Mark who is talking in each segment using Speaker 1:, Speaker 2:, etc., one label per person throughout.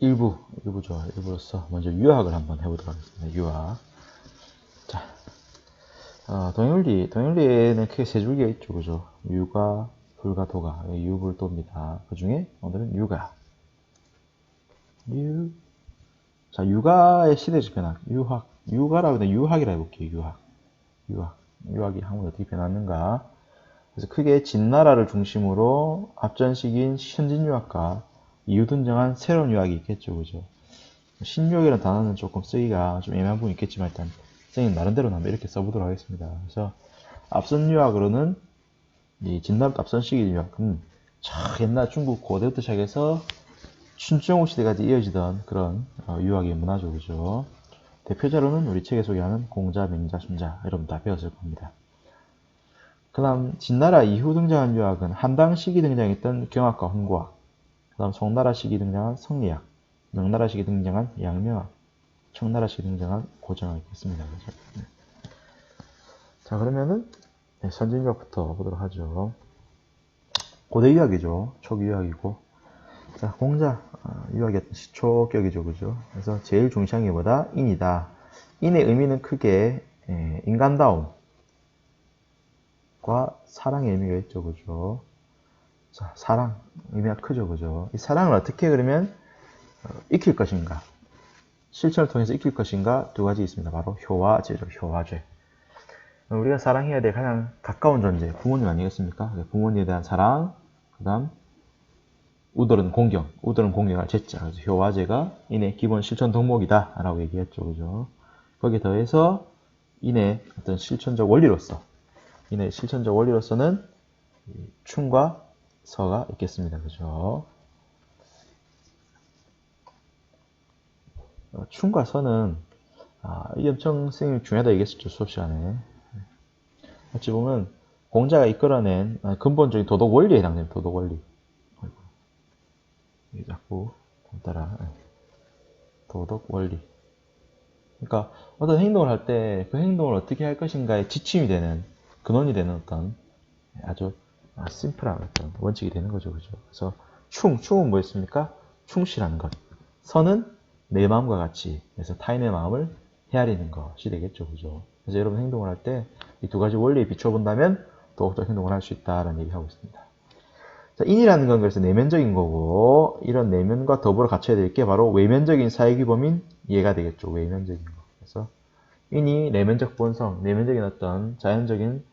Speaker 1: 일부로서 먼저 유학을 한번 해보도록 하겠습니다. 유학. 자, 동일리에는 크게 세 줄기가 있죠, 그죠? 유가, 불가, 도가. 유불도입니다. 그 중에 오늘은 유가. 자, 유가의 시대적 변화. 유가라고 하면 유학이라 해볼게요. 유학이 한국에 어떻게 변했는가. 그래서 크게 진나라를 중심으로 앞전식인 현진유학과 이후 등장한 새로운 유학이 있겠죠, 그죠? 신유학이라는 단어는 조금 쓰기가 좀 애매한 부분이 있겠지만 일단 선생님 나름대로는 한번 이렇게 써보도록 하겠습니다. 그래서 앞선 유학으로는 이 진나라 앞선 시기 유학은 옛날 중국 고대부터 시작해서 춘추영호 시대까지 이어지던 그런 유학의 문화죠, 그죠? 대표자로는 우리 책에 소개하는 공자, 맹자, 순자 여러분 다 배웠을 겁니다. 그 다음 진나라 이후 등장한 유학은 한당 시기 등장했던 경학과 훈고학, 그 다음 송나라 시기 등장한 성리학, 명나라 시기 등장한 양명학, 청나라 시기 등장한 고정학이 있습니다. 그렇죠? 자, 그러면은 선진유학부터 보도록 하죠. 고대 유학이죠. 초기 유학이고. 자, 공자 유학의 시초격이죠, 그죠? 그래서 제일 중시한 게 뭐다? 인이다. 인의 의미는 크게 인간다움과 사랑의 의미가 있죠, 그죠? 자, 사랑 의미가 크죠, 그죠? 이 사랑을 어떻게 그러면 익힐 것인가? 실천을 통해서 익힐 것인가? 두 가지 있습니다. 바로 효와죄죠, 효와죄. 우리가 사랑해야 될 가장 가까운 존재, 부모님 아니겠습니까? 부모님에 대한 사랑, 그 다음 우들은 공경할 죄자. 그래서 효와죄가 인의 기본 실천 덕목이다 라고 얘기했죠, 그죠? 거기에 더해서 인의 어떤 실천적 원리로서는 춤과 서가 있겠습니다, 그죠? 춤과 서는 이게 엄청 선생님이 중요하다 얘기했었죠, 수업 시간에. 어찌 보면 공자가 이끌어낸 근본적인 도덕 원리에 해당됩니다. 도덕 원리. 이게 자꾸 따라 도덕 원리. 그러니까 어떤 행동을 할 때 그 행동을 어떻게 할 것인가에 지침이 되는, 근원이 되는 어떤 아주 심플한 어떤 원칙이 되는 거죠, 그죠? 그래서 충은 뭐였습니까? 충실한 것. 서는 내 마음과 같이, 그래서 타인의 마음을 헤아리는 것이 되겠죠, 그죠? 그래서 여러분 행동을 할 때 이 두 가지 원리에 비춰본다면 더욱더 행동을 할 수 있다라는 얘기하고 있습니다. 자, 인이라는 건 그래서 내면적인 거고, 이런 내면과 더불어 갖춰야 될 게 바로 외면적인 사회규범인 이해가 되겠죠, 외면적인 거. 그래서 인이 내면적 본성, 내면적인 어떤 자연적인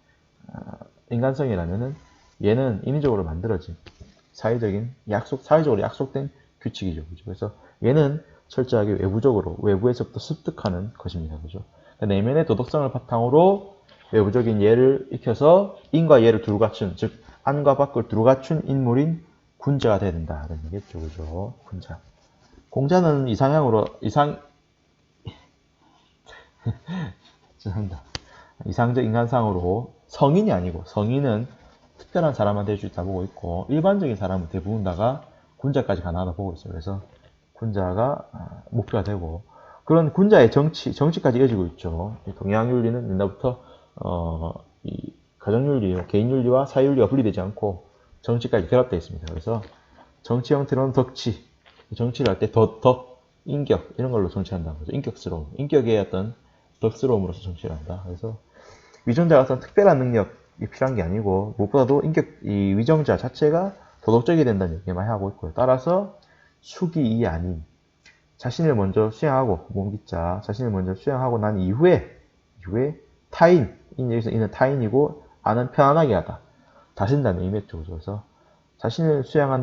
Speaker 1: 인간성이라면은 얘는 인위적으로 만들어진 사회적으로 약속된 규칙이죠, 그죠? 그래서 얘는 철저하게 외부에서부터 습득하는 것입니다, 그죠? 그러니까 내면의 도덕성을 바탕으로 외부적인 예를 익혀서 인과 예를 두루 갖춘, 즉 안과 밖을 두루 갖춘 인물인 군자가 돼야 된다는 얘기겠죠, 그죠? 군자. 공자는 죄송합니다. 이상적 인간상으로 성인이 아니고, 성인은 특별한 사람한테 할 수 있다고 보고 있고, 일반적인 사람은 대부분 다가 군자까지 가능하다고 보고 있어요. 그래서 군자가 목표가 되고, 그런 군자의 정치까지 이어지고 있죠. 동양윤리는 옛날부터 이 가정윤리, 개인윤리와 사회윤리가 분리되지 않고 정치까지 결합되어 있습니다. 그래서 정치 형태로는 덕치, 정치를 할 때 인격 이런 걸로 정치한다는 거죠. 인격스러움, 인격의 어떤 덕스러움으로서 정치를 한다. 그래서 위정자가 어떤 특별한 능력이 필요한 게 아니고, 무엇보다도 이 위정자 자체가 도덕적이 된다는 얘기 많이 하고 있고요. 따라서 수기이 아닌 자신을 먼저 수양하고 난 이후에 타인, 여기서 이는 타인이고 아는 편안하게 하다, 다신다는 의미였죠. 그래서 자신을 수양한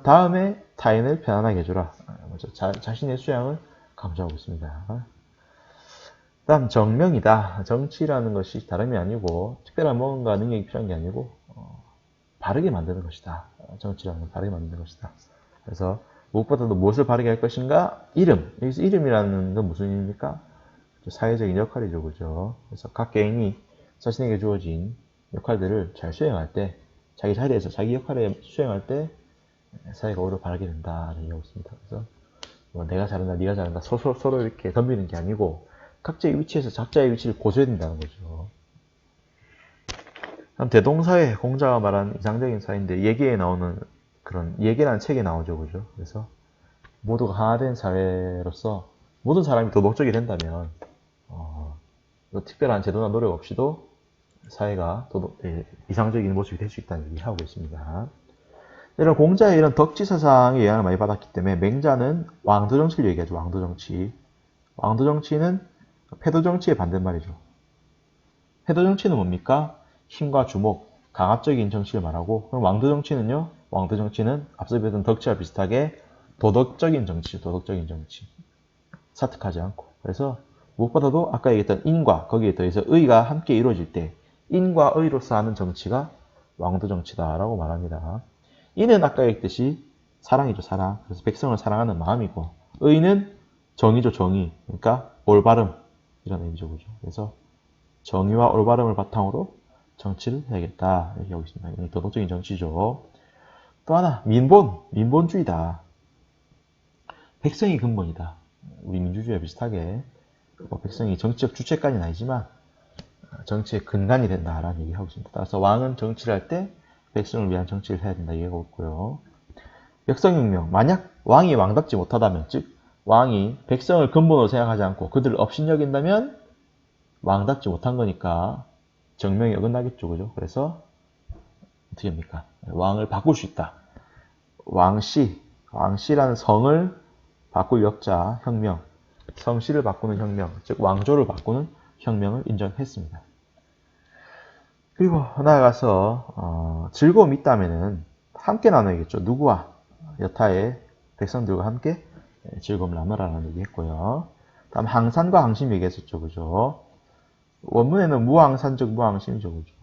Speaker 1: 다음에 타인을 편안하게 해주라. 먼저 자신의 수양을 강조하고 있습니다. 다음 정명이다. 정치라는 것이 다름이 아니고 특별한 뭔가 능력이 필요한 게 아니고 바르게 만드는 것이다. 정치라는 건 바르게 만드는 것이다. 그래서 무엇보다도 무엇을 바르게 할 것인가? 여기서 이름이라는 건 무슨 의미입니까? 사회적인 역할이죠, 그죠? 그래서 각 개인이 자신에게 주어진 역할들을 잘 수행할 때, 자기 자리에서 자기 역할을 수행할 때 사회가 오히려 바르게 된다는 얘기하고 있습니다. 그래서 내가 잘한다, 네가 잘한다, 서로 이렇게 덤비는 게 아니고 각자의 위치에서 각자의 위치를 고수해야 된다는 거죠. 대동사회, 공자가 말한 이상적인 사회인데, 얘기에 나오는 그런 예계라는 책에 나오죠, 그죠? 그래서 모두가 하나된 사회로서 모든 사람이 도덕적이 된다면 뭐 특별한 제도나 노력 없이도 사회가 이상적인 모습이 될 수 있다는 얘기를 하고 있습니다. 이런 공자의 이런 덕지사상의 영향을 많이 받았기 때문에 맹자는 왕도 정치를 얘기하죠. 왕도 정치. 왕도 정치는 패도 정치의 반대말이죠. 패도 정치는 뭡니까? 힘과 주목, 강압적인 정치를 말하고, 그럼 왕도 정치는요? 왕도 정치는 앞서 배웠던 덕치와 비슷하게 도덕적인 정치, 도덕적인 정치. 사특하지 않고. 그래서 무엇보다도 아까 얘기했던 인과 거기에 더해서 의가 함께 이루어질 때 인과 의로서 하는 정치가 왕도 정치다라고 말합니다. 이는 아까 얘기했듯이 사랑이죠, 사랑. 그래서 백성을 사랑하는 마음이고, 의는 정의죠, 정의. 그러니까 올바름 이런 의미죠, 그죠? 그래서 정의와 올바름을 바탕으로 정치를 해야겠다 이렇게 하고 있습니다. 이 도덕적인 정치죠. 또 하나 민본주의다. 백성이 근본이다. 우리 민주주의와 비슷하게 백성이 정치적 주체까지는 아니지만 정치의 근간이 된다라는 얘기를 하고 있습니다. 따라서 왕은 정치를 할 때 백성을 위한 정치를 해야 된다 얘기하고 있고요. 백성혁명, 만약 왕이 왕답지 못하다면, 즉 왕이 백성을 근본으로 생각하지 않고 그들을 업신여긴다면 왕답지 못한 거니까 정명이 어긋나겠죠, 그죠? 그래서 어떻게 합니까? 왕을 바꿀 수 있다. 왕씨라는 성을 바꿀 역자, 혁명, 성씨를 바꾸는 혁명, 즉 왕조를 바꾸는 혁명을 인정했습니다. 그리고 나아가서 즐거움이 있다면은 함께 나눠야겠죠. 누구와? 여타의 백성들과 함께 즐거움을 나눠라라는 얘기했고요. 다음 항산과 항심 얘기했었죠, 그죠? 원문에는 무항산적 무항심이죠, 그죠?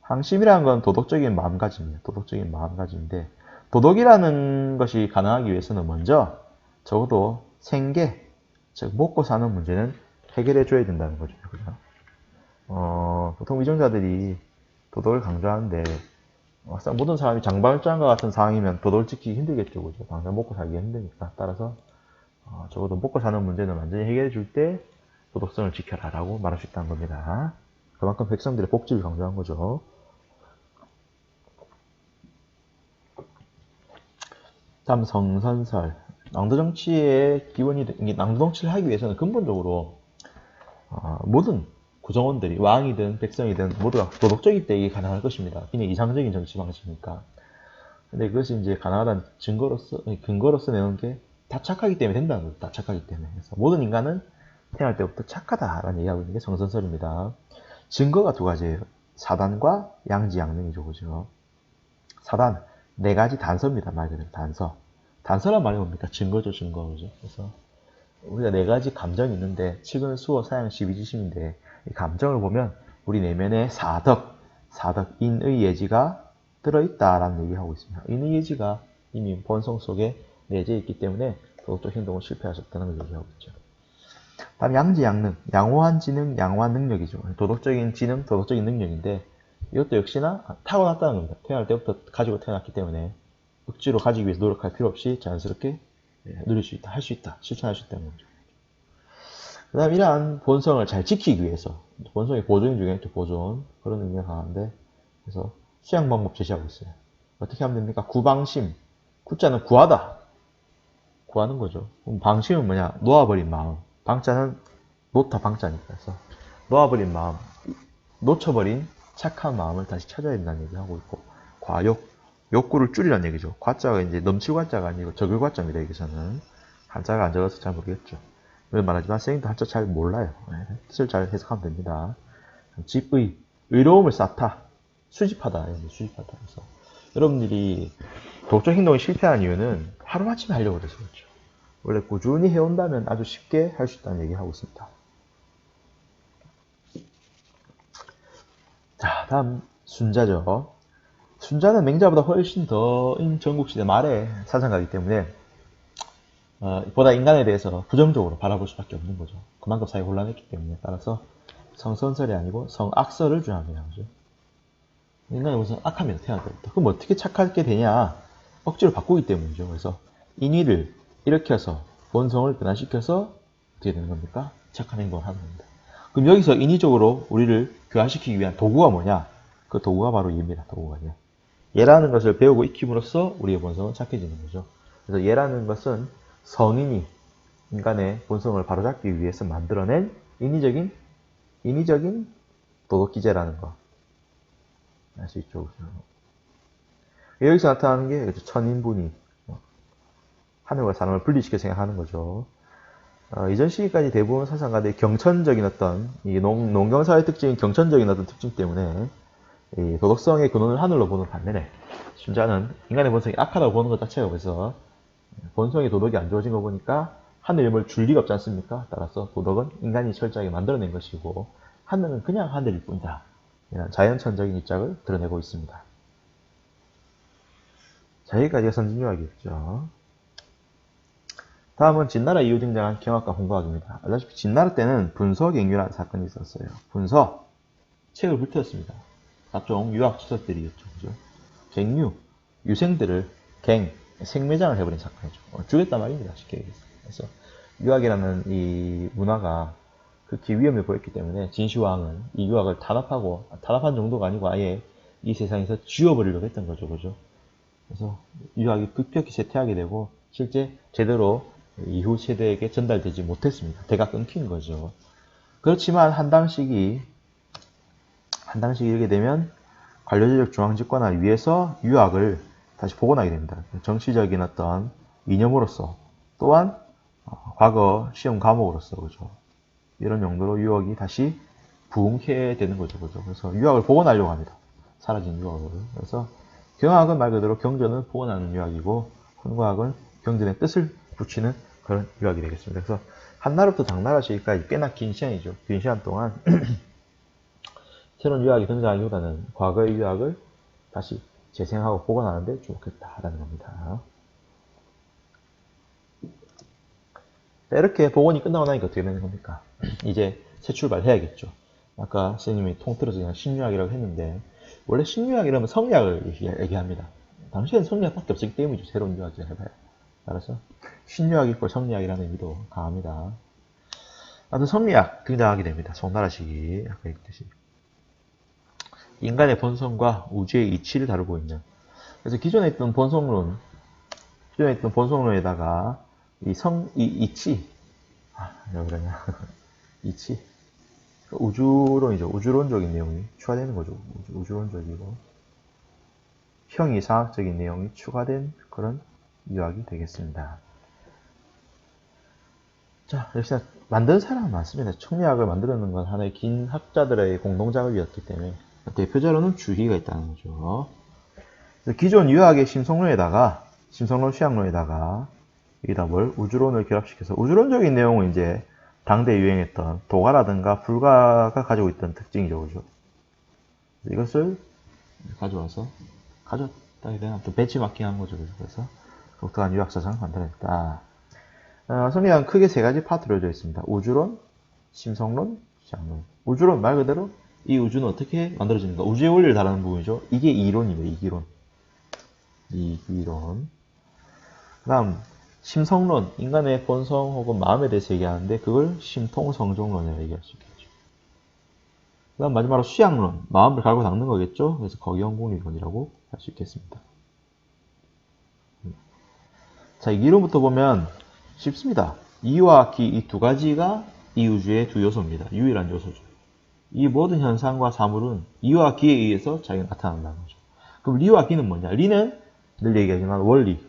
Speaker 1: 항심이라는 건 도덕적인 마음가짐이에요. 도덕적인 마음가짐인데 도덕이라는 것이 가능하기 위해서는 먼저 적어도 생계, 즉 먹고 사는 문제는 해결해 줘야 된다는 거죠. 그죠? 보통 위정자들이 도덕을 강조하는데 모든 사람이 장발장과 같은 상황이면 도덕을 지키기 힘들겠죠. 그죠? 당장 먹고 살기 힘드니까. 따라서 적어도 먹고 사는 문제는 완전히 해결해 줄 때 도덕성을 지켜라 라고 말할 수 있다는 겁니다. 그만큼 백성들의 복지를 강조한 거죠. 다음 성선설. 낭도정치의 기본이, 낭도정치를 하기 위해서는 근본적으로 모든 구성원들이 왕이든 백성이든 모두가 도덕적일 때 이게 가능할 것입니다. 그냥 이상적인 정치 방식이니까. 근데 그것이 이제 가능하다는 근거로서 내놓은 게 다 착하기 때문에 된다는 거죠. 다 착하기 때문에. 그래서 모든 인간은 태어날 때부터 착하다라는 얘기하고 있는 게 성선설입니다. 증거가 두 가지예요. 사단과 양지양능이죠. 그죠? 사단, 네 가지 단서입니다. 말 그대로 단서. 단서란 말이 뭡니까? 증거죠, 증거. 그죠? 그래서 우리가 네 가지 감정이 있는데, 칙은 수어, 사양, 시비지심인데, 이 감정을 보면 우리 내면에 사덕, 인의 예지가 들어있다라는 얘기하고 있습니다. 인의 예지가 이미 본성 속에 내재해 있기 때문에 도덕적 행동을 실패할 수 없다는 걸 얘기하고 있죠. 다음 양지양능, 양호한 지능, 양호한 능력이죠. 도덕적인 지능, 도덕적인 능력인데 이것도 역시나 타고났다는 겁니다. 태어날 때부터 가지고 태어났기 때문에 억지로 가지기 위해서 노력할 필요 없이 자연스럽게 누릴 수 있다, 할 수 있다, 실천할 수 있다는 거죠. 그 다음 이러한 본성을 잘 지키기 위해서 본성의 보존 중에 또 보존 그런 의미가 강한데 그래서 수양 방법 제시하고 있어요. 어떻게 하면 됩니까? 구방심, 구자는 구하다, 구하는 거죠. 그럼 방심은 뭐냐? 놓아버린 마음. 방자는 놓다 방자니까. 그래서 놓아버린 마음, 놓쳐버린 착한 마음을 다시 찾아야 된다는 얘기하고 있고, 과욕, 욕구를 줄이라는 얘기죠. 과자가 이제 넘칠 과자가 아니고 적을 과자입니다. 여기서는 한자가 안 적어서 잘 모르겠죠. 이런 말하지만 선생님도 한자 잘 몰라요. 뜻을 잘 해석하면 됩니다. 집의, 의로움을 쌓다, 수집하다, 수집하다. 그래서 여러분들이 도덕적 행동이 실패한 이유는 하루아침에 하려고 해서 그렇죠. 원래 꾸준히 해온다면 아주 쉽게 할 수 있다는 얘기하고 있습니다. 자, 다음 순자죠. 순자는 맹자보다 훨씬 더 전국시대 말에 사상가이기 때문에 보다 인간에 대해서 부정적으로 바라볼 수밖에 없는 거죠. 그만큼 사회 혼란했기 때문에. 따라서 성선설이 아니고 성악설을 주장합니다. 그죠? 인간이 우선 악합니다. 태어날 때부터. 그럼 어떻게 착하게 되냐? 억지로 바꾸기 때문이죠. 그래서 인위를 일으켜서 본성을 변화시켜서 어떻게 되는 겁니까? 착한 행동을 하는 겁니다. 그럼 여기서 인위적으로 우리를 교화시키기 위한 도구가 뭐냐? 그 도구가 바로 얘입니다. 도구가 얘. 얘라는 것을 배우고 익힘으로써 우리의 본성은 착해지는 거죠. 그래서 얘라는 것은 성인이 인간의 본성을 바로잡기 위해서 만들어낸 인위적인 도덕기제라는 거. 알 수 있죠. 여기서 나타나는 게 천인분이 하늘과 사람을 분리시켜 생각하는 거죠. 이전 시기까지 대부분 사상가들이 경천적인 어떤 이 농경사회 특징인 경천적인 어떤 특징 때문에 이 도덕성의 근원을 하늘로 보는 반면에 심지어는 인간의 본성이 악하다고 보는 것 자체가 그래서 본성의 도덕이 안 좋아진 거 보니까 하늘 힘을 줄 리가 없지 않습니까? 따라서 도덕은 인간이 철저하게 만들어낸 것이고 하늘은 그냥 하늘일 뿐이다. 이런 자연천적인 입장을 드러내고 있습니다. 자, 여기까지가 선진유학이었죠. 다음은 진나라 이후 등장한 경학과 홍과학입니다. 알다시피 진나라 때는 분서갱유라는 사건이 있었어요. 분서, 책을 불태웠습니다. 각종 유학 주석들이었죠. 그죠? 갱유, 유생들을 생매장을 해버린 사건이죠. 죽였단 말입니다. 쉽게 얘기해서. 그래서 유학이라는 이 문화가 극히 위험해 보였기 때문에 진시황은 이 유학을 탄압한 정도가 아니고 아예 이 세상에서 지워버리려고 했던 거죠. 그죠? 그래서 유학이 급격히 쇠퇴하게 되고 실제 제대로 이후 세대에게 전달되지 못했습니다. 대가 끊긴 거죠. 그렇지만 한 당식이 이렇게 되면 관료제적 중앙집권화 위에서 유학을 다시 복원하게 됩니다. 정치적인 어떤 이념으로서 또한 과거 시험 과목으로서 그죠. 이런 용도로 유학이 다시 부흥해 되는 거죠. 그죠. 그래서 유학을 복원하려고 합니다. 사라진 유학을. 그래서 경학은 말 그대로 경전을 복원하는 유학이고 홍과학은 경전의 뜻을 붙이는 그런 유학이 되겠습니다. 그래서 한나라부터 당나라 시기까지 꽤나 긴 시간이죠. 긴 시간 동안 새로운 유학이 등장하기보다는 과거의 유학을 다시 재생하고 복원하는 데 주목했다라는 겁니다. 자, 이렇게 복원이 끝나고 나니까 어떻게 되는 겁니까? 이제 새 출발해야겠죠. 아까 선생님이 통틀어서 그냥 신유학이라고 했는데 원래 신유학이라면 성리학을 얘기합니다. 당시에는 성리학밖에 없었기 때문이죠. 새로운 유학을 해봐야. 따라서 신유학 이꼴 성리학이라는 의미도 강합니다. 아무튼 성리학 등장하게 됩니다. 송나라 시기 아까 얘기했듯이 인간의 본성과 우주의 이치를 다루고 있는. 그래서 기존에 있던 본성론에다가 이치 왜 그러냐 이치 우주론이죠. 우주론적인 내용이 추가되는 거죠. 우주론적이고 형이상학적인 내용이 추가된 그런 유학이 되겠습니다. 자, 역시나 만든 사람은 많습니다. 청리학을 만들어낸 건 하나의 긴 학자들의 공동작업이었기 때문에 대표자로는 주희가 있다는 거죠. 그래서 기존 유학의 심성론 취향론에다가 여기다 우주론을 결합시켜서 우주론적인 내용은 이제 당대 유행했던 도가라든가 불가가 가지고 있던 특징이죠. 그죠? 이것을 가져와서 가져다게 되면 또 벤치마킹한 거죠. 그래서 독특한 유학사상을 만들어냈다. 성리학은 크게 세 가지 파트로 되어 있습니다. 우주론, 심성론, 취향론. 우주론 말 그대로 이 우주는 어떻게 만들어지는가. 우주의 원리를 다루는 부분이죠. 이게 이론이에요. 이기론. 그 다음 심성론, 인간의 본성 혹은 마음에 대해서 얘기하는데 그걸 심통성종론이라고 얘기할 수 있겠죠. 그 다음 마지막으로 수양론, 마음을 갈고 닦는 거겠죠. 그래서 거기원공리론이라고 할 수 있겠습니다. 자, 이 이론부터 보면 쉽습니다. 이와 기, 이 두 가지가 이 우주의 두 요소입니다. 유일한 요소죠. 이 모든 현상과 사물은 이와 기에 의해서 자기가 나타난다는 거죠. 그럼 리와 기는 뭐냐? 리는 늘 얘기하지만 원리,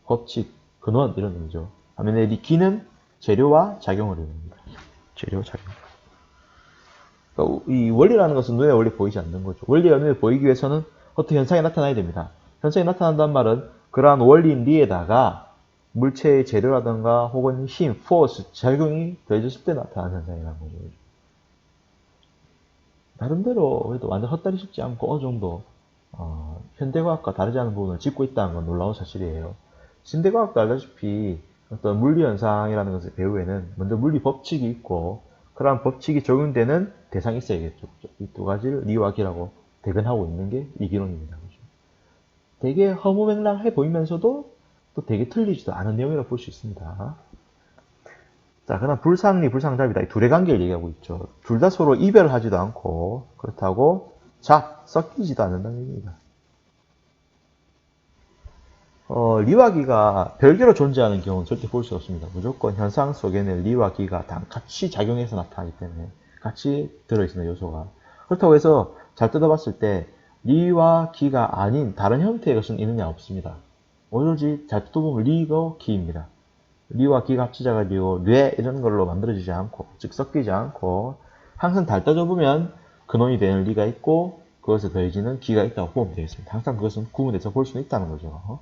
Speaker 1: 법칙, 근원 이런 의미죠. 반면에 기는 재료와 작용을 의미합니다. 재료, 작용. 그러니까 이 원리라는 것은 눈에 원래 보이지 않는 거죠. 원리가 눈에 보이기 위해서는 어떤 현상이 나타나야 됩니다. 현상이 나타난다는 말은 그러한 원리인 리에다가 물체의 재료라든가 혹은 힘, 포스, 작용이 더해졌을 때 나타나는 현상이라는 거죠. 나름대로 그래도 완전 헛다리 짚지 않고 어느 정도 현대과학과 다르지 않은 부분을 짚고 있다는 건 놀라운 사실이에요. 신대과학도 알다시피 어떤 물리현상이라는 것을 배우에는 먼저 물리 법칙이 있고 그러한 법칙이 적용되는 대상이 있어야겠죠. 이 두 가지를 리와 기라고 대변하고 있는 게 이기론입니다. 되게 허무맹랑해 보이면서도 또 되게 틀리지도 않은 내용이라고 볼 수 있습니다. 자, 그럼 불상리, 불상잡이다. 이 둘의 관계를 얘기하고 있죠. 둘 다 서로 이별을 하지도 않고 그렇다고 섞이지도 않는다는 얘기입니다. 리와 기가 별개로 존재하는 경우는 절대 볼 수 없습니다. 무조건 현상 속에는 리와 기가 다 같이 작용해서 나타나기 때문에 같이 들어있는 요소가. 그렇다고 해서 잘 뜯어봤을 때 리와 기가 아닌 다른 형태의 것은 있느냐 없습니다. 오로지 잘 뜯어보면 리고 기입니다. 리와 기가 합치자가 리고 뇌 이런 걸로 만들어지지 않고 즉 섞이지 않고 항상 잘 따져보면 근원이 되는 리가 있고 그것에 더해지는 기가 있다고 보면 되겠습니다. 항상 그것은 구분해서 볼 수는 있다는 거죠.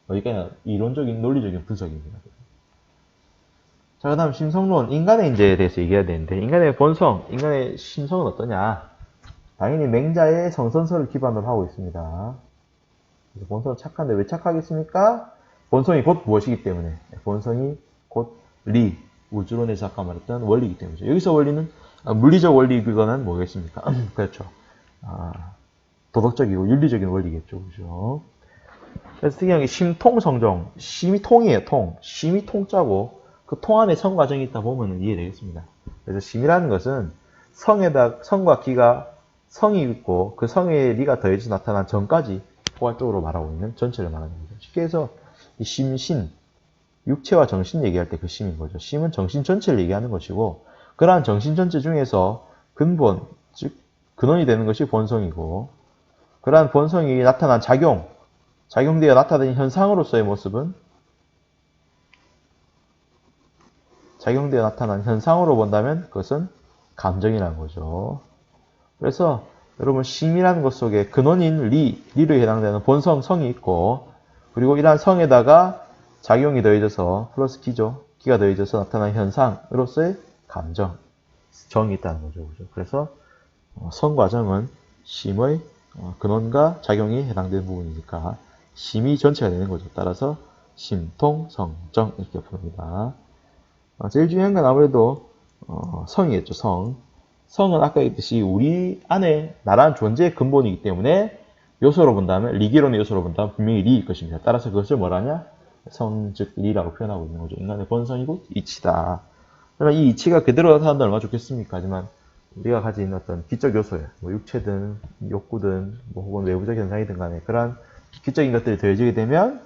Speaker 1: 여기까지 이론적인 논리적인 분석입니다. 자, 그 다음 심성론, 인간의 인재에 대해서 얘기해야 되는데 인간의 본성, 인간의 심성은 어떠냐? 당연히 맹자의 성선설을 기반으로 하고 있습니다. 그래서 본성은 착한데 왜 착하겠습니까? 본성이 곧 무엇이기 때문에 본성이 곧 리, 우주론에서 아까 말했던 원리이기 때문이죠. 여기서 원리는 물리적 원리이거는 뭐겠습니까? 그렇죠. 도덕적이고 윤리적인 원리겠죠. 그죠? 그래서 특이한 게 심통성정, 심이 통이에요. 통. 심이 통자고 그 통 안에 성과정이 있다 보면 이해되겠습니다. 그래서 심이라는 것은 성과 기가 성이 있고 그 성에 리가 더해져 나타난 정까지 포괄적으로 말하고 있는 전체를 말하는 거죠. 쉽게 해서 이 심신, 육체와 정신 얘기할 때 그 심인 거죠. 심은 정신 전체를 얘기하는 것이고 그러한 정신 전체 중에서 근본, 즉 근원이 되는 것이 본성이고 그러한 본성이 나타난 작용되어 나타나는 현상으로서의 모습은 작용되어 나타난 현상으로 본다면 그것은 감정이라는 거죠. 그래서 여러분 심이라는 것 속에 근원인 리로 해당되는 본성, 성이 있고 그리고 이러한 성에다가 작용이 더해져서 플러스 기죠. 기가 더해져서 나타난 현상으로서의 감정, 정이 있다는 거죠. 그래서 성과 정은 심의 근원과 작용이 해당되는 부분이니까 심이 전체가 되는 거죠. 따라서 심통, 성정 이렇게 부릅니다. 제일 중요한 건 아무래도 성이겠죠. 성은 아까 얘기했듯이 우리 안에 나라는 존재의 근본이기 때문에 요소로 본다면 리기론의 요소로 본다면 분명히 리일 것입니다. 따라서 그것을 뭐라냐? 성, 즉 리라고 표현하고 있는 거죠. 인간의 본성이고 이치다. 그러나 이 이치가 그대로 나타난다면 얼마나 좋겠습니까? 하지만 우리가 가지고 있는 어떤 기적 요소예요. 뭐 육체든 욕구든 뭐 혹은 외부적 현상이든 간에 그러한 기적인 것들이 더해지게 되면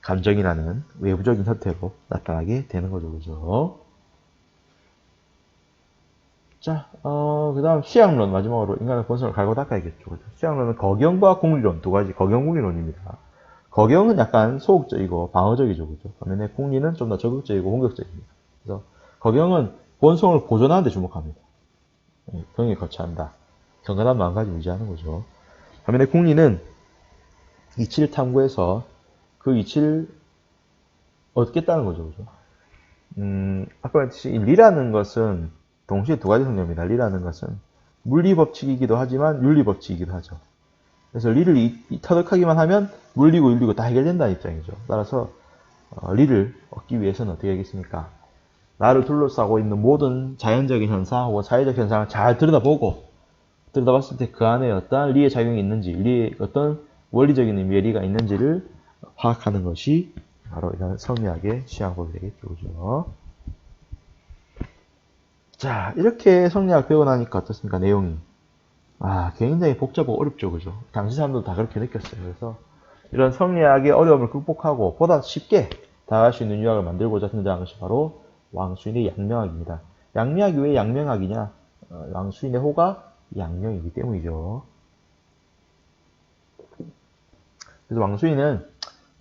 Speaker 1: 감정이라는 외부적인 형태로 나타나게 되는 거죠. 그죠? 자, 그 다음 시약론 마지막으로 인간의 본성을 갈고 닦아야겠죠. 그죠? 시약론은 거경과 공리론 두 가지 거경공리론입니다. 거경은 약간 소극적이고 방어적이죠. 그죠? 반면에 공리는 좀 더 적극적이고 공격적입니다. 그래서 거경은 본성을 보존하는 데 주목합니다. 병에 거처한다. 경건한 마음가짐 유지하는 거죠. 반면에 공리는 이치를 탐구해서 그 이치를 얻겠다는 거죠. 그죠? 아까 말했듯이 리라는 것은 동시에 두 가지 성격입니다. 리라는 것은 물리법칙이기도 하지만 윤리법칙이기도 하죠. 그래서 리를 터득하기만 하면 물리고 윤리고 다 해결된다는 입장이죠. 따라서 리를 얻기 위해서는 어떻게 하겠습니까? 나를 둘러싸고 있는 모든 자연적인 현상 혹은 사회적 현상을 잘 들여다봤을 때 그 안에 어떤 리의 작용이 있는지, 리의 어떤 원리적인 의미의 리가 있는지를 파악하는 것이 바로 이런 성리학의 시향법이 되겠죠. 그죠? 자, 이렇게 성리학 배우고 나니까 어떻습니까? 내용이. 굉장히 복잡하고 어렵죠. 그죠? 당시 사람들도 다 그렇게 느꼈어요. 그래서 이런 성리학의 어려움을 극복하고 보다 쉽게 다가갈 수 있는 유학을 만들고자 등장한 것이 바로 왕수인의 양명학입니다. 양명학이 왜 양명학이냐? 왕수인의 호가 양명이기 때문이죠. 그래서 왕수인은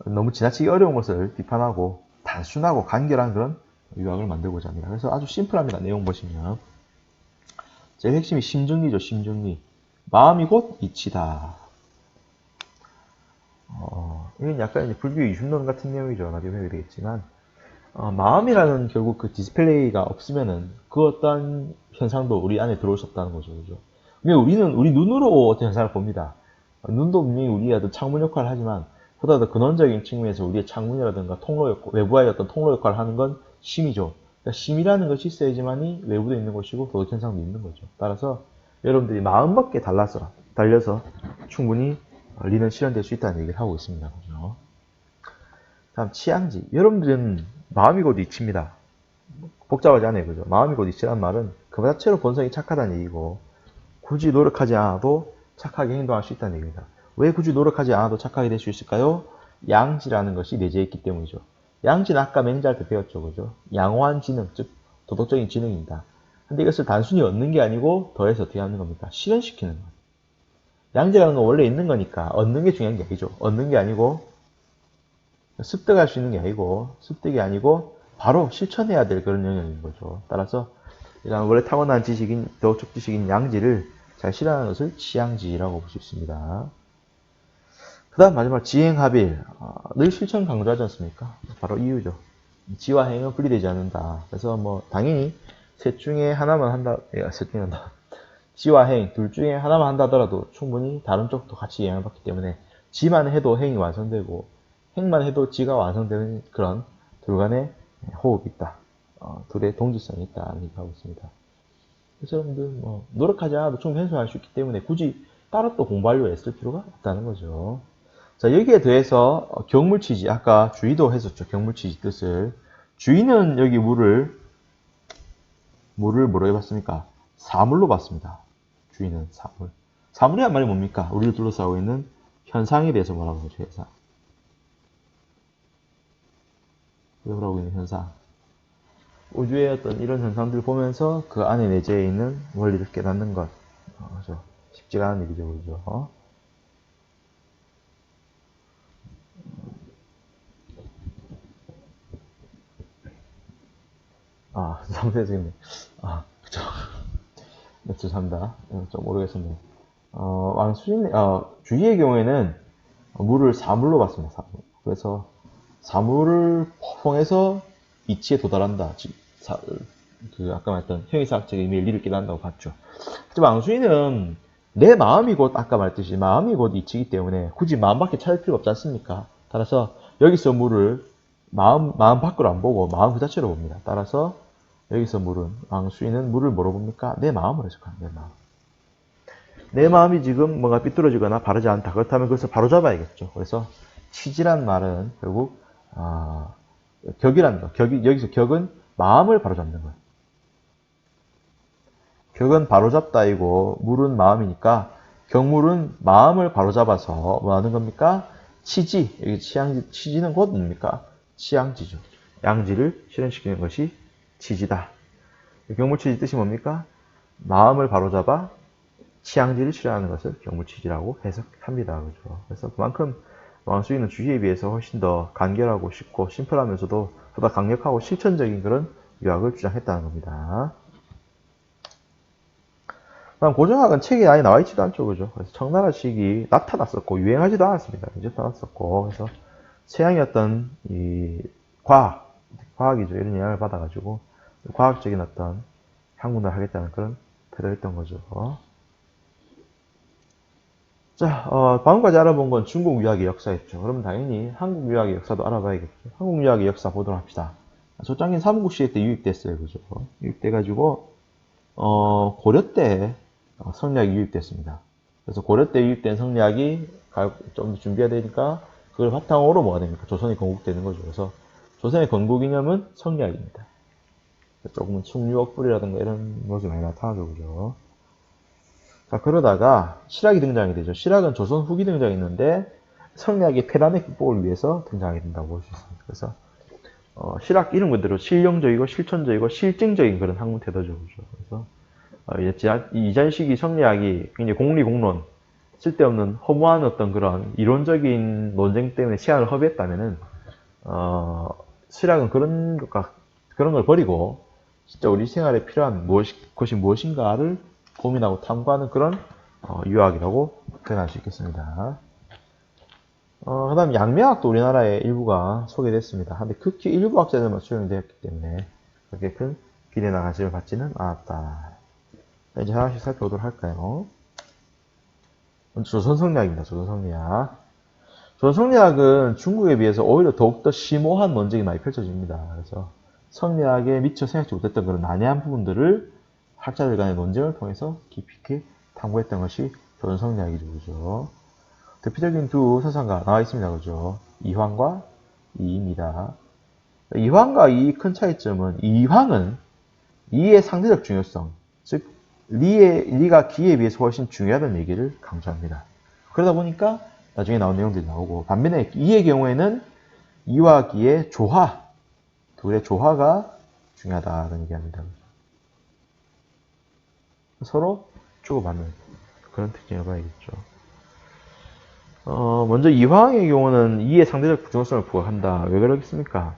Speaker 1: 너무 지나치게 어려운 것을 비판하고 단순하고 간결한 그런 유학을 만들고자 합니다. 그래서 아주 심플합니다. 내용 보시면 제일 핵심이 심정리죠. 심정리. 마음이 곧 이치다. 이건 약간 이제 불교 이중론 같은 내용이죠. 나중에 배우게 되겠지만 마음이라는 결국 그 디스플레이가 없으면은 그 어떤 현상도 우리 안에 들어올 수 없다는 거죠. 그죠? 우리는 우리 눈으로 어떤 현상을 봅니다. 눈도 분명히 우리의 어떤 창문 역할을 하지만 보다 더 근원적인 측면에서 우리의 창문이라든가 통로 역할, 외부와의 어떤 통로 역할을 하는 건 심이죠. 그러니까 심이라는 것이 있어야지만이 외부도 있는 것이고 도덕 현상도 있는 거죠. 따라서 여러분들이 마음밖에 달려서 충분히 리는 실현될 수 있다는 얘기를 하고 있습니다. 그죠? 다음 치양지. 여러분들은 마음이 곧 이치입니다. 복잡하지 않아요. 그죠? 마음이 곧 이치란 말은 그 자체로 본성이 착하다는 얘기고 굳이 노력하지 않아도 착하게 행동할 수 있다는 얘기입니다. 왜 굳이 노력하지 않아도 착하게 될 수 있을까요? 양지라는 것이 내재해 있기 때문이죠. 양지는 아까 맹자할 때 배웠죠. 그죠? 양호한 지능, 즉 도덕적인 지능입니다. 근데 이것을 단순히 얻는 게 아니고 더해서 어떻게 하는 겁니까? 실현시키는 거예요. 양지라는 건 원래 있는 거니까 얻는 게 중요한 게 아니죠. 얻는 게 아니고 습득할 수 있는 게 아니고 습득이 아니고 바로 실천해야 될 그런 영역인 거죠. 따라서 이런 원래 타고난 지식인 도덕적 지식인 양지를 잘 실현하는 것을 지양지라고 볼 수 있습니다. 그 다음 마지막 지행합일. 늘 실천 강조하지 않습니까? 바로 이유죠. 지와 행은 분리되지 않는다. 그래서 뭐 당연히 셋 중에 하나만 한다. 셋 중에 한다. 지와 행 둘 중에 하나만 한다 하더라도 충분히 다른 쪽도 같이 영향을 받기 때문에 지만 해도 행이 완성되고 행만 해도 지가 완성되는 그런 둘 간의 호흡이 있다. 둘의 동질성이 있다. 이렇게 하고 있습니다. 그래서 여러분들 뭐 노력하지 않아도 충분히 해소할 수 있기 때문에 굳이 따로 또 공부하려고 애쓸 필요가 없다는 거죠. 자, 여기에 대해서 경물치지, 아까 주의도 했었죠. 경물치지 뜻을. 주의는 여기 물을 뭐로 해봤습니까? 사물로 봤습니다. 주의는 사물. 사물이란 말이 뭡니까? 우리를 둘러싸고 있는 현상에 대해서 뭐라고 하죠? 현상. 우리가 있는 현상. 우주의 어떤 이런 현상들을 보면서 그 안에 내재해 있는 원리를 깨닫는 것. 그죠? 쉽지가 않은 일이죠. 그죠? 상대적이네. 그쵸. 네, 죄송합니다. 좀 모르겠었네요. 주의의 경우에는 물을 사물로 봤습니다. 사물. 그래서 사물을 통해서 이치에 도달한다. 아까 말했던 형이사학적 의미의 리를 깨닫는다고 봤죠. 하지만 왕수인은 내 마음이 곧 아까 말했듯이 마음이 곧 이치이기 때문에 굳이 마음밖에 찾을 필요가 없지 않습니까? 따라서 여기서 물을 마음 밖으로 안 보고 마음 그 자체로 봅니다. 따라서 여기서 왕수인은 물을 뭐로 봅니까? 내 마음으로 해석합니다. 내 마음. 내 마음이 지금 뭔가 삐뚤어지거나 바르지 않다. 그렇다면 그것을 바로잡아야겠죠. 그래서 치지란 말은 결국 격이라는 거. 여기서 격은 마음을 바로잡는 거예요. 격은 바로잡다이고 물은 마음이니까 격물은 마음을 바로잡아서 뭐 하는 겁니까? 치지. 여기 치지는 곧 뭡니까? 치양지죠. 양지를 실현시키는 것이 치지다. 경물치지 뜻이 뭡니까? 마음을 바로잡아 치양지를 실현하는 것을 경물치지라고 해석합니다. 그죠? 그래서 그만큼 왕수인은 주의에 비해서 훨씬 더 간결하고 쉽고 심플하면서도 보다 강력하고 실천적인 그런 유학을 주장했다는 겁니다. 그다음 고정학은 책에 아예 나와 있지도 않죠. 그죠? 그래서 청나라식이 나타났었고 유행하지도 않았습니다. 이제 나타났었고 그래서 서양의 어떤 이 과학이죠. 이런 영향을 받아가지고 과학적인 어떤 학문을 하겠다는 그런 태도였던 거죠. 자, 방금까지 알아본 건 중국 유학의 역사였죠. 그러면 당연히 한국 유학의 역사도 알아봐야겠죠. 한국 유학의 역사 보도록 합시다. 조짱인 삼국시대 때 유입됐어요. 그죠? 유입돼가지고, 고려 때 성리학이 유입됐습니다. 그래서 고려 때 유입된 성리학이 좀 준비해야 되니까 그걸 바탕으로 뭐가 됩니까? 조선이 건국되는 거죠. 그래서 조선의 건국 이념은 성리학입니다. 조금은 충유억불이라든가 이런 것이 많이 나타나죠. 그죠? 자, 그러다가 실학이 등장이 되죠. 실학은 조선 후기 등장했는데 성리학의 폐단의 극복을 위해서 등장하게 된다고 볼 수 있습니다. 그래서 실학 이름 그대로 실용적이고 실천적이고 실증적인 그런 학문 태도죠. 그죠? 그래서 이전시기 성리학이 굉장히 공리공론, 쓸데없는 허무한 어떤 그런 이론적인 논쟁 때문에 시간을 허비했다면은 실학은 그런 걸 버리고 진짜 우리 생활에 필요한 것이 무엇인가를 고민하고 탐구하는 그런 유학이라고 표현할 수 있겠습니다. 그 다음 양명학도 우리나라의 일부가 소개됐습니다. 근데 극히 일부 학자들만 수용이 되었기 때문에 그렇게 큰 기대나 관심을 받지는 않았다. 이제 하나씩 살펴보도록 할까요? 먼저 조선성리학입니다. 조선성리학. 조선성리학은 중국에 비해서 오히려 더욱더 심오한 논쟁이 많이 펼쳐집니다. 그래서 성리학에 미처 생각지 못했던 그런 난해한 부분들을 학자들 간의 논쟁을 통해서 깊이 있게 탐구했던 것이 조선성리학이죠. 그죠? 대표적인 두 서상가 나와 있습니다. 그죠? 이황과 이이입니다. 이황과 이의 큰 차이점은 이황은 이의 상대적 중요성, 즉 리가 기에 비해서 훨씬 중요하다는 얘기를 강조합니다. 그러다 보니까 나중에 나온 내용들이 나오고, 반면에 이의 경우에는 이와 기의 조화, 둘의 조화가 중요하다는 얘기합니다. 서로 주고받는 그런 특징을 봐야겠죠. 먼저 이화항의 경우는 이의 상대적 부정성을 부각한다. 왜 그러겠습니까?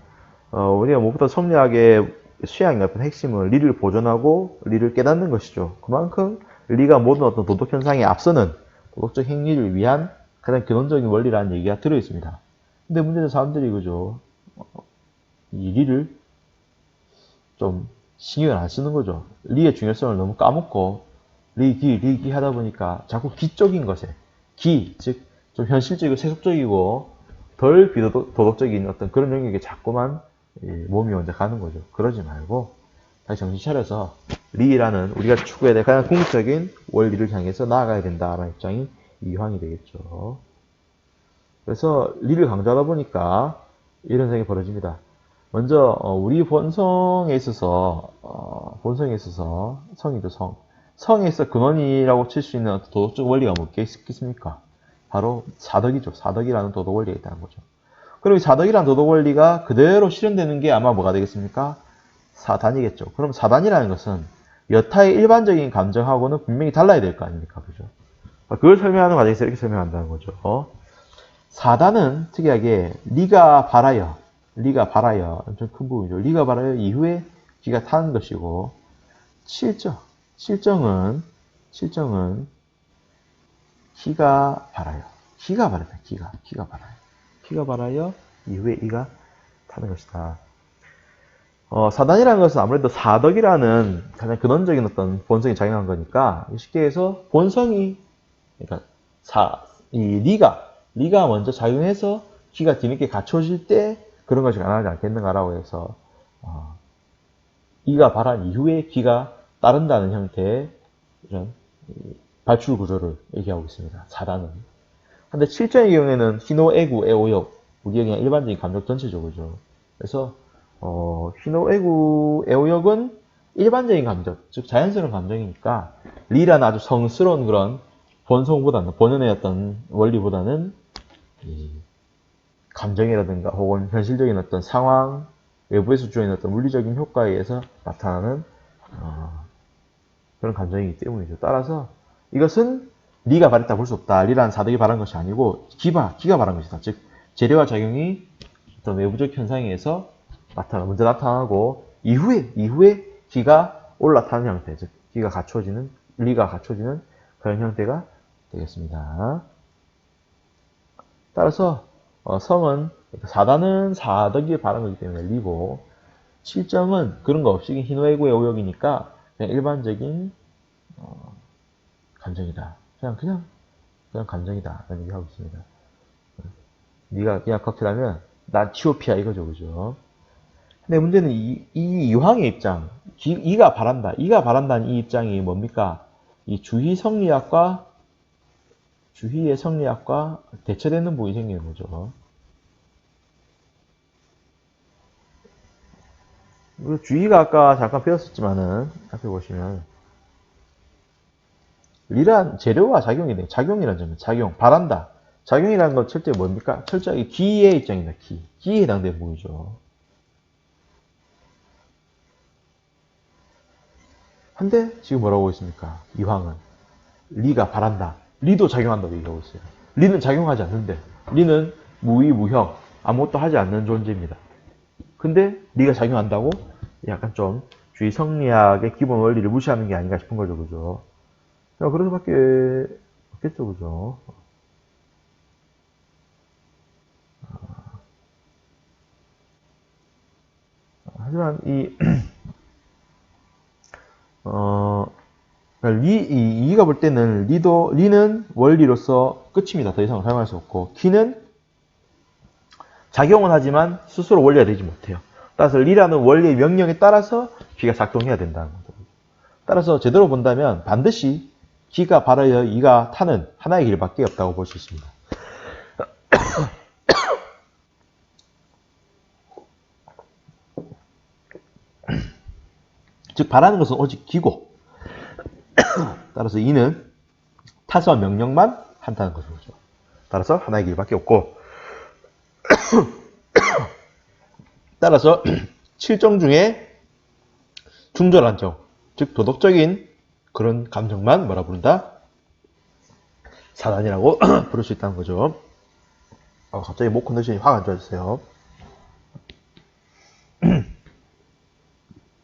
Speaker 1: 우리가 무엇보다 성리학의 수양의 어떤 핵심은 리를 보존하고 리를 깨닫는 것이죠. 그만큼 리가 모든 어떤 도덕 현상에 앞서는 도덕적 행위를 위한 가장 근원적인 원리라는 얘기가 들어있습니다. 근데 문제는 사람들이 그죠, 이 리를 좀 신경을 안 쓰는 거죠. 리의 중요성을 너무 까먹고 리기 하다 보니까 자꾸 기적인 것에, 즉 좀 현실적이고 세속적이고 덜 비도덕적인 어떤 그런 영역에 자꾸만 몸이 먼저 가는 거죠. 그러지 말고 다시 정신 차려서 리라는 우리가 추구해야 될 가장 궁극적인 원리를 향해서 나아가야 된다라는 입장이 이황이 되겠죠. 그래서 리를 강조하다 보니까 이런 생각이 벌어집니다. 먼저 우리 본성에 있어서 성이죠, 성에 있어 근원이라고 칠 수 있는 도덕적 원리가 뭐가 있겠습니까? 바로 사덕이죠. 사덕이라는 도덕 원리가 있다는 거죠. 그럼 이 사덕이라는 도덕 원리가 그대로 실현되는 게 아마 뭐가 되겠습니까? 사단이겠죠. 그럼 사단이라는 것은 여타의 일반적인 감정하고는 분명히 달라야 될 거 아닙니까? 그죠? 그걸 설명하는 과정에서 이렇게 설명한다는 거죠. 사단은 특이하게 리가 바라여 엄청 큰 부분이죠. 리가 바라여 이후에 기가 타는 것이고, 실정은 기가 바라여 이후에 이가 타는 것이다. 사단이라는 것은 아무래도 사덕이라는 가장 근원적인 어떤 본성이 작용한 거니까, 쉽게 해서 본성이, 그러니까 리가 먼저 작용해서 기가 뒤늦게 갖춰질 때 그런 것이 가능하지 않겠는가라고 해서 이가 발한 이후에 기가 따른다는 형태의 이런 발출 구조를 얘기하고 있습니다. 사단은. 근데 실전의 경우에는 희노애구, 애오역, 우리의 그냥 일반적인 감정 전체적으로죠. 그래서 희노애구, 애오역은 일반적인 감정, 즉 자연스러운 감정이니까 리라는 아주 성스러운 그런 본연의 어떤 원리보다는 이 감정이라든가 혹은 현실적인 어떤 상황, 외부에서 주어진 어떤 물리적인 효과에 의해서 나타나는 그런 감정이기 때문이죠. 따라서 이것은 리가 발했다 볼 수 없다. 리라는 사덕이 발한 것이 아니고 기가 발한 것이다. 즉 재료와 작용이 어떤 외부적 현상에 의해서 먼저 나타나고 이후에 기가 올라타는 형태, 즉 리가 갖춰지는 그런 형태가 되겠습니다. 따라서 성은, 사단은 사덕이 발한 거기 때문에 리고, 실정은 그런 거 없이 희노애구의 오역이니까 그냥 일반적인 감정이다. 그냥 감정이다. 라는 얘기 하고 있습니다. 네가 그냥 커피라면 난 티오피아 이거죠, 그죠? 근데 문제는 이 이황의 입장, 이가 바란다는 이 입장이 뭡니까? 이 주희의 성리학과 대처되는 부분이 생기는 거죠. 주희가 아까 잠깐 배웠었지만은, 앞에 보시면, 리란 재료와 작용이 돼. 작용이라는 점은 바란다. 작용이라는 건 철저히 뭡니까? 철저히 기의 입장입니다. 기에 해당되는 부분이죠. 근데 지금 뭐라고 하고 있습니까? 이황은 리가 바란다. 리도 작용한다고 얘기하고 있어요. 리는 작용하지 않는데, 리는 무의무형, 아무것도 하지 않는 존재입니다. 근데 리가 작용한다고 약간 좀 주의 성리학의 기본 원리를 무시하는 게 아닌가 싶은 거죠, 그죠? 그럴 수밖에 없겠죠, 그죠? 하지만 이가 볼 때는 리는 원리로서 끝입니다. 더 이상 사용할 수 없고, 기는 작용은 하지만 스스로 원리가 되지 못해요. 따라서 리라는 원리의 명령에 따라서 기가 작동해야 된다는 거죠. 따라서 제대로 본다면 반드시 기가 발하여 이가 타는 하나의 길밖에 없다고 볼 수 있습니다. 즉 바라는 것은 오직 기고 따라서 이는 타서 명령만 한다는 거죠. 따라서 하나의 길밖에 없고, 따라서 칠정 중에 중절한 정, 즉 도덕적인 그런 감정만 뭐라 부른다? 사단이라고 부를 수 있다는 거죠. 갑자기 목 컨디션이 확 안 좋아졌어요.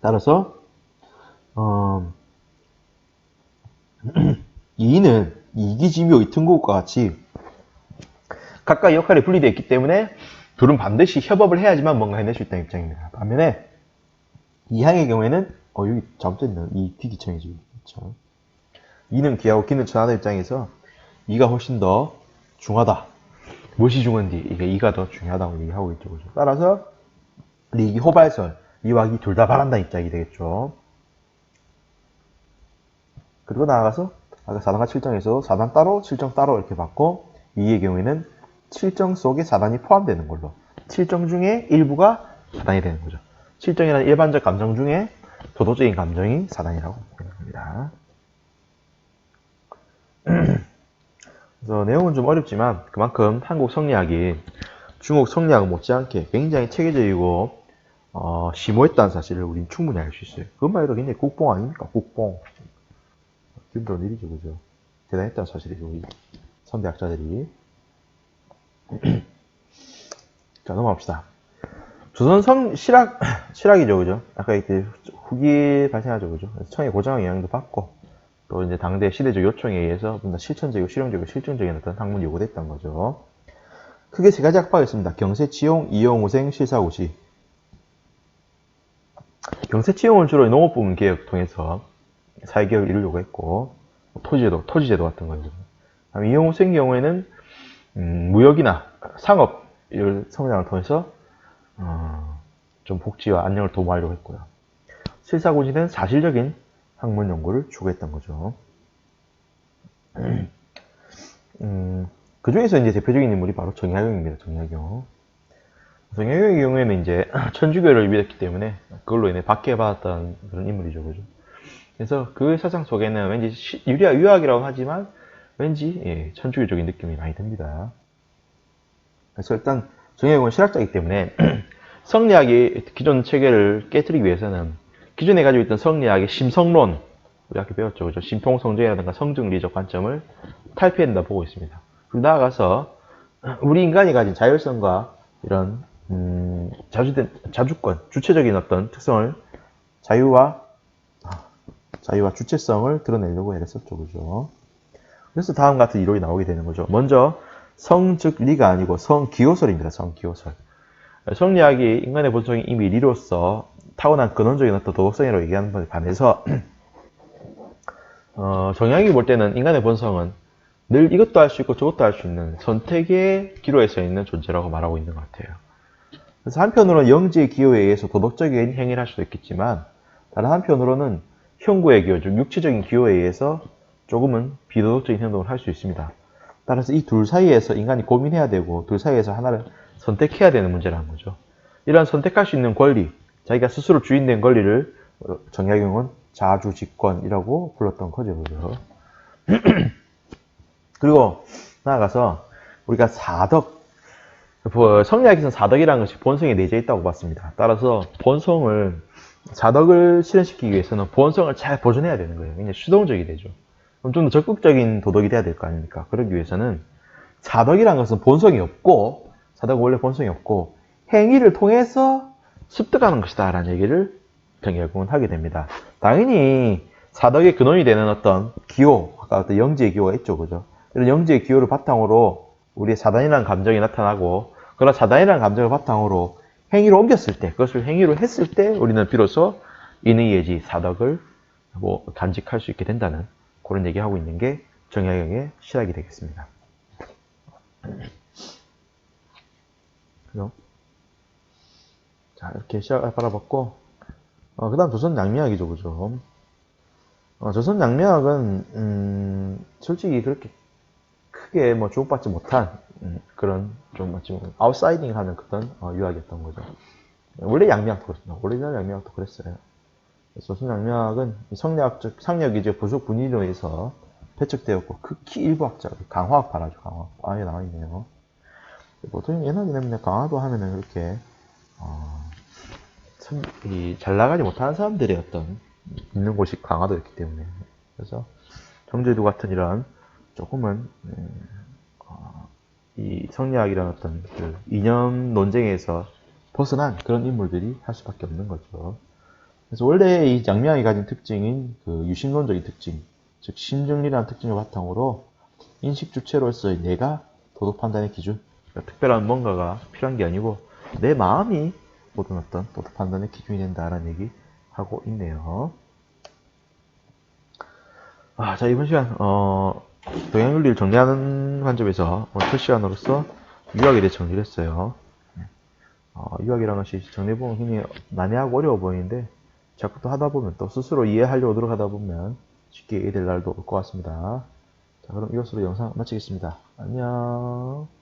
Speaker 1: 따라서 이는 이기지묘 이등고급과 같이 각각 역할이 분리되어 있기 때문에 둘은 반드시 협업을 해야지만 뭔가 해낼 수 있다는 입장입니다. 반면에 이항의 경우에는 여기 잘못됐네요. 이 귀기청이지. 그렇죠. 이는 귀하고 기는 천하다 입장에서 이가 훨씬 더 중하다. 무엇이 중한디? 이게 이가 더 중요하다고 얘기하고 있죠. 그죠? 따라서 리기 호발설, 이와 기 둘 다 바란다는 입장이 되겠죠. 그리고 나아가서 아까 4단과 7정에서 4단 따로, 7정 따로 이렇게 봤고, 이의 경우에는 7정 속에 4단이 포함되는 걸로 7정 중에 일부가 4단이 되는 거죠. 7정이라는 일반적 감정 중에 도덕적인 감정이 4단이라고 보는 겁니다. 그래서 내용은 좀 어렵지만 그만큼 한국 성리학이 중국 성리학 못지않게 굉장히 체계적이고 심오했다는 사실을 우린 충분히 알 수 있어요. 그것만 해도 굉장히 국뽕 아닙니까? 국뽕. 기분 좋은 일이죠, 그죠? 대단했다는 사실이죠, 우리 선대학자들이. 자, 넘어갑시다. 조선 실학이죠, 그죠? 아까 이때 후기 발생하죠, 그죠? 청의 고정학 영향도 받고, 또 이제 당대 시대적 요청에 의해서 좀 더 실천적이고 실용적이고 실증적인 어떤 학문이 요구됐던 거죠. 크게 세 가지 학파가 있습니다. 경세치용, 이용우생, 실사고시. 경세치용은 주로 농업 부문 개혁 통해서 사회개혁을 이루려고 했고, 토지제도 같은 거죠. 이용우생 경우에는 무역이나 상업 이런 성장을 통해서 좀 복지와 안녕을 도모하려고 했고요. 실사고시는 사실적인 학문 연구를 추구했던 거죠. 그 중에서 이제 대표적인 인물이 바로 정약용입니다. 정약용. 정약용의 경우에는 이제 천주교를 믿었기 때문에 그걸로 인해 박해받았던 그런 인물이죠, 그죠? 그래서 그 사상 속에는 왠지 유학이라고 하지만 왠지 천주교적인 느낌이 많이 듭니다. 그래서 일단 정약용은 실학자이기 때문에 성리학의 기존 체계를 깨뜨리기 위해서는 기존에 가지고 있던 성리학의 심성론, 우리 아까 배웠죠, 그죠? 심통성정이라든가 성증리적 관점을 탈피해야 된다 보고 있습니다. 그리고 나아가서 우리 인간이 가진 자율성과 이런 자주권, 주체적인 어떤 특성을 자유와 주체성을 드러내려고 애랬었죠, 그죠? 그래서 다음 같은 이론이 나오게 되는 거죠. 먼저 성 즉 리가 아니고 성기호설입니다. 성기호설. 성리학이 인간의 본성이 이미 리로서 타고난 근원적인 어떤 도덕성이라고 얘기하는 것에 반해서 정약이 볼 때는 인간의 본성은 늘 이것도 할 수 있고 저것도 할 수 있는 선택의 기로에 서 있는 존재라고 말하고 있는 것 같아요. 그래서 한편으로는 영지의 기호에 의해서 도덕적인 행위를 할 수도 있겠지만 다른 한편으로는 형구의 기호, 즉 육체적인 기호에 의해서 조금은 비도덕적인 행동을 할 수 있습니다. 따라서 이 둘 사이에서 인간이 고민해야 되고 둘 사이에서 하나를 선택해야 되는 문제라는 거죠. 이런 선택할 수 있는 권리, 자기가 스스로 주인된 권리를 정약용은 자주직권이라고 불렀던 거죠. 그리고 나아가서 우리가 사덕, 성리학에서는 사덕이라는 것이 본성에 내재 있다고 봤습니다. 따라서 사덕을 실현시키기 위해서는 본성을 잘 보존해야 되는 거예요. 굉장히 수동적이 되죠. 그럼 좀 더 적극적인 도덕이 돼야 될 거 아닙니까? 그러기 위해서는 사덕이라는 것은 본성이 없고, 사덕은 원래 본성이 없고, 행위를 통해서 습득하는 것이다 라는 얘기를 정약용은 하게 됩니다. 당연히 사덕의 근원이 되는 어떤 기호, 아까 어떤 영지의 기호가 있죠, 그죠? 이런 영지의 기호를 바탕으로 우리의 사단이라는 감정이 나타나고, 그런 사단이라는 감정을 바탕으로 행위로 옮겼을 때, 그것을 행위로 했을 때 우리는 비로소 인의 예지, 사덕을 간직할 수 있게 된다는 그런 얘기하고 있는 게 정약용의 실학이 되겠습니다. 자, 이렇게 시작을 바라봤고, 그 다음 조선 양미학이죠, 그죠? 조선 양미학은, 솔직히 그렇게 크게 주목받지 못한, 그런, 좀, 아웃사이딩 하는 그런, 유학이었던 거죠. 원래 양미학도 그렇습니다. 오리지널 양미학도 그랬어요. 그래서 성리학은 상력이 이제 부속 분위로 해서 배척되었고 극히 일부 학자가 강화학파라죠. 강화학 아예 나와 있네요. 보통 옛날에는 강화도 하면은 그렇게 잘 나가지 못하는 사람들의 어떤 있는 곳이 강화도였기 때문에 그래서 정제도 같은 이런 조금은 이 성리학이라는 어떤 그 이념 논쟁에서 벗어난 그런 인물들이 할 수밖에 없는 거죠. 그래서 원래 이 장미학이 가진 특징인 그 유심론적인 특징, 즉 심정리라는 특징을 바탕으로 인식 주체로서의 내가 도덕 판단의 기준, 그러니까 특별한 뭔가가 필요한 게 아니고 내 마음이 모든 어떤 도덕 판단의 기준이 된다라는 얘기 하고 있네요. 자 이번 시간 동양윤리를 정리하는 관점에서 첫 시간으로서 유학에 대해 정리를 했어요. 유학이라는 것이 정리해보면 굉장히 난해하고 어려워 보이는데 자꾸 또 하다 보면 또 스스로 이해하려고 노력하다 보면 쉽게 이해될 날도 올 것 같습니다. 자, 그럼 이것으로 영상 마치겠습니다. 안녕.